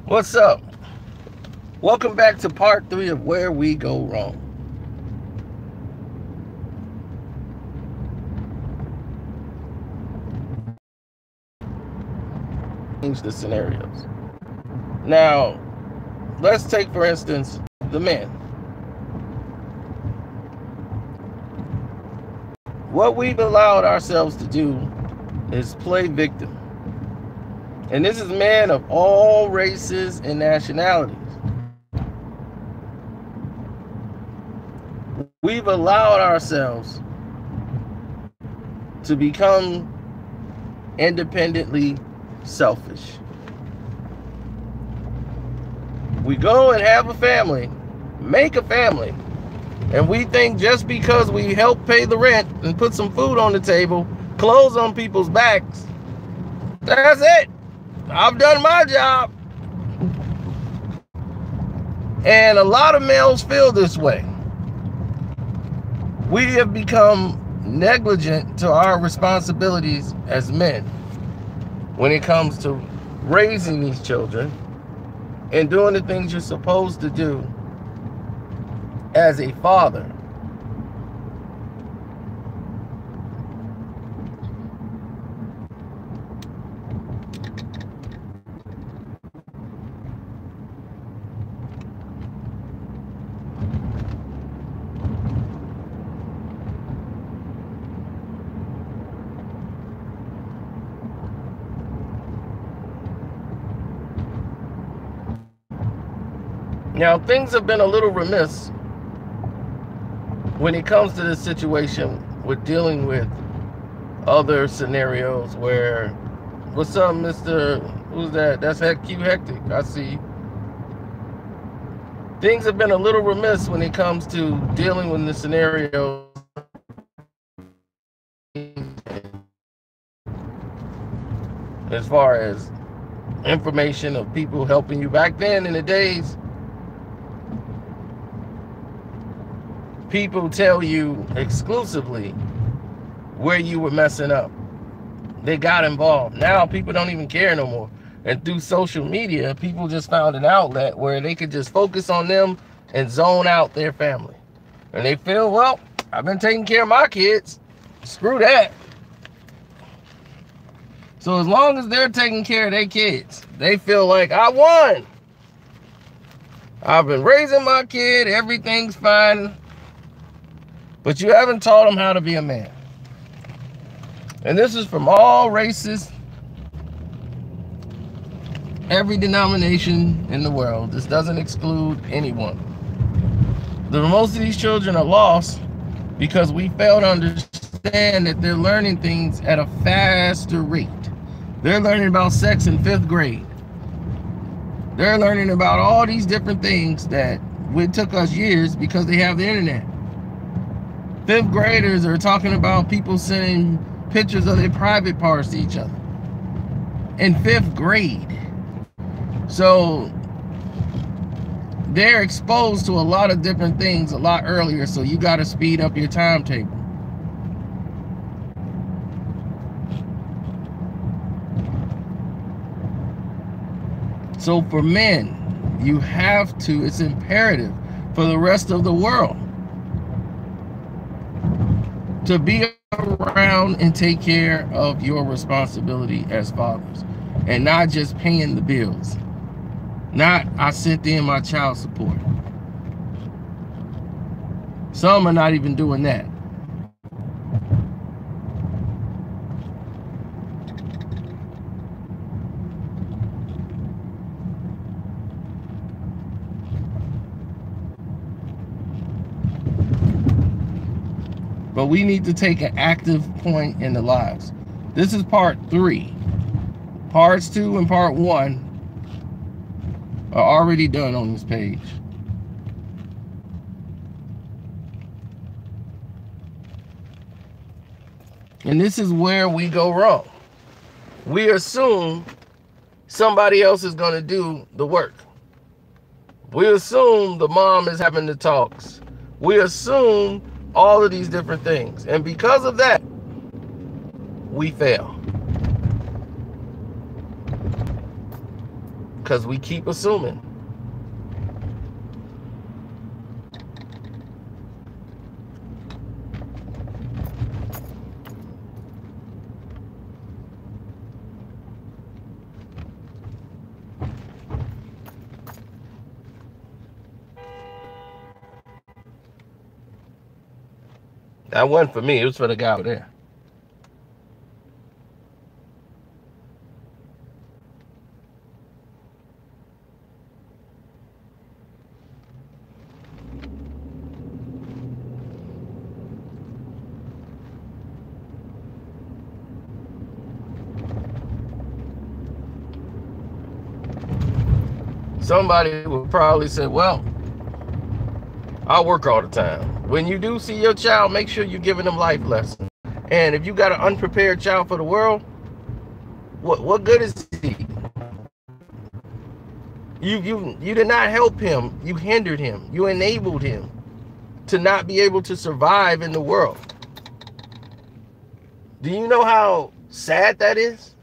What's up? Welcome back to part 3 of Where We Go Wrong. Change the scenarios. Now, let's take, for instance, the men. What we've allowed ourselves to do is play victim. And this is men of all races and nationalities. We've allowed ourselves to become independently selfish. We go and have a family, make a family, and we think just because we help pay the rent and put some food on the table, clothes on people's backs, that's it. I've done my job. And a lot of males feel this way. We have become negligent to our responsibilities as men when it comes to raising these children and doing the things you're supposed to do as a father. Now, things have been a little remiss when it comes to this situation with dealing with other scenarios where, what's up, Mr. Who's that? That's Q Hectic. I see. Things have been a little remiss when it comes to dealing with the scenarios as far as information of people helping you. Back then in the days, people tell you exclusively where you were messing up. They got involved. Now people don't even care no more. And through social media, people just found an outlet where they could just focus on them and zone out their family. And they feel, well, I've been taking care of my kids. Screw that. So as long as they're taking care of their kids, they feel like I won. I've been raising my kid. Everything's fine. But you haven't taught them how to be a man. And this is from all races, every denomination in the world. This doesn't exclude anyone. Most of these children are lost because we fail to understand that they're learning things at a faster rate. They're learning about sex in 5th grade. They're learning about all these different things that it took us years because they have the internet. 5th graders are talking about people sending pictures of their private parts to each other in 5th grade. So they're exposed to a lot of different things a lot earlier, so you got to speed up your timetable. So for men, you have to, it's imperative for the rest of the world to be around and take care of your responsibility as fathers, and not just paying the bills. Not, I sent in my child support. Some are not even doing that. But we need to take an active point in the lives. This is part 3. Parts 2 and part 1 are already done on this page. And this is where we go wrong. We assume somebody else is going to do the work. We assume the mom is having the talks. We assume all of these different things. And because of that, we fail. because we keep assuming. That wasn't for me. It was for the guy over there. Somebody would probably say, well, I work all the time. When you do see your child, make sure you're giving them life lessons. And if you got an unprepared child for the world, what good is he? You did not help him. You hindered him. You enabled him to not be able to survive in the world. Do you know how sad that is?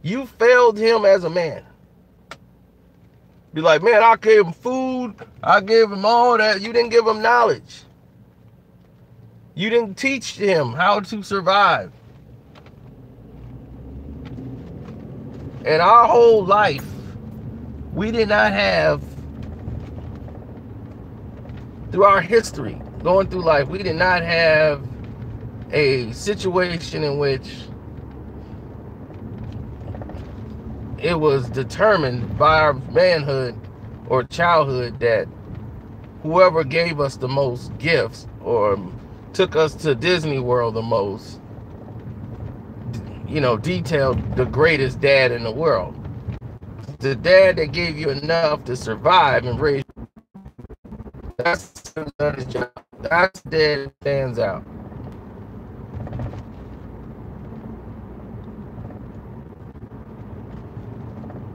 You failed him as a man. Be like, man, I gave him food. I gave him all that. You didn't give him knowledge. You didn't teach him how to survive. And our whole life, we did not have, through our history, going through life, we did not have a situation in which it was determined by our manhood or childhood that whoever gave us the most gifts or took us to Disney World the most, detailed the greatest dad in the world. The dad that gave you enough to survive and raise you. That's another job. That's the dad that stands out.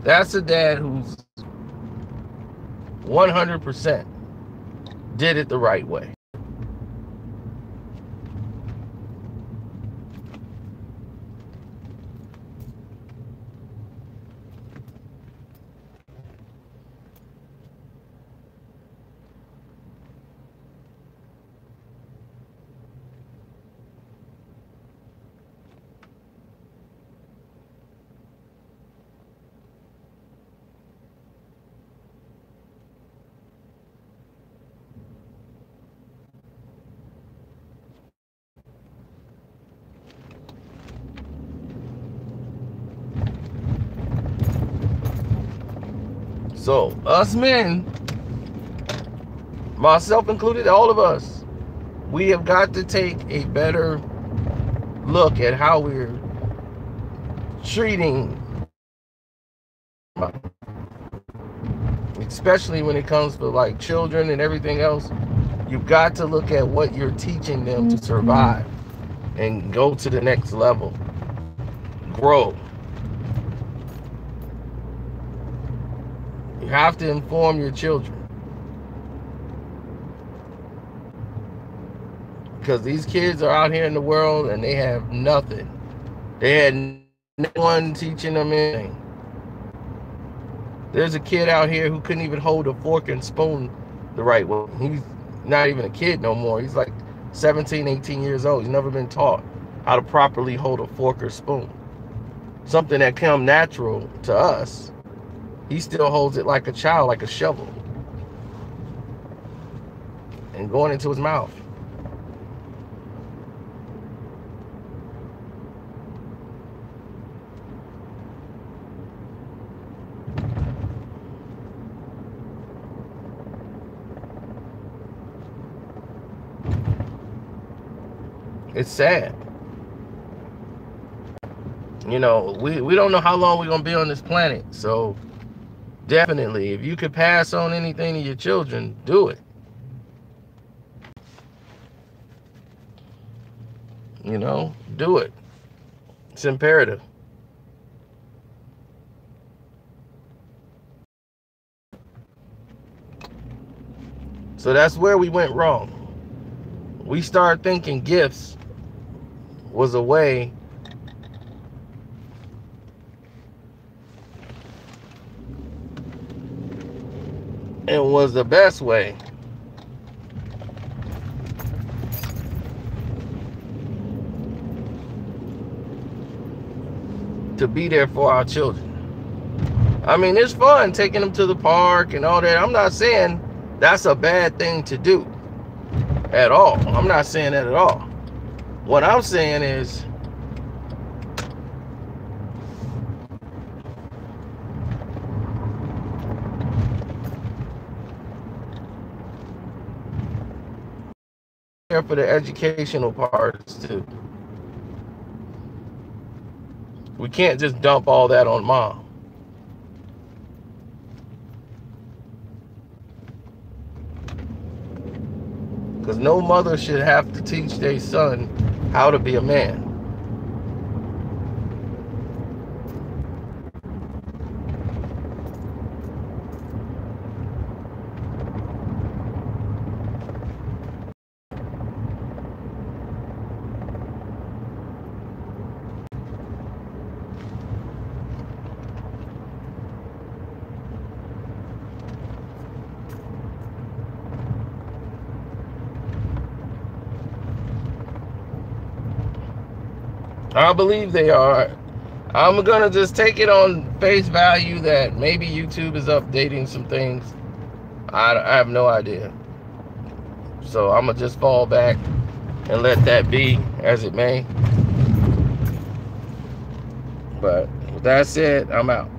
That's a dad who's 100% did it the right way. So, us men, myself included, all of us, we have got to take a better look at how we're treating, especially when it comes to like children and everything else. You've got to look at what you're teaching them to survive and go to the next level, grow. You have to inform your children, because these kids are out here in the world and they have nothing. They had no one teaching them anything. There's a kid out here who couldn't even hold a fork and spoon the right way. He's not even a kid no more. He's like 17, 18 years old. He's never been taught how to properly hold a fork or spoon. Something that come natural to us. He still holds it like a child, like a shovel, and going into his mouth. It's sad. We don't know how long we're going to be on this planet, so definitely, if you could pass on anything to your children, do it. Do it. It's imperative. So that's where we went wrong. We started thinking gifts was a way and was the best way to be there for our children. I mean, it's fun taking them to the park and all that. I'm not saying that's a bad thing to do at all. I'm not saying that at all. What I'm saying is, care for the educational parts too. We can't just dump all that on mom. Because no mother should have to teach their son how to be a man. I believe they are. I'm gonna just take it on face value that maybe YouTube is updating some things. I have no idea. So I'm gonna just fall back and let that be as it may. But with that said, I'm out.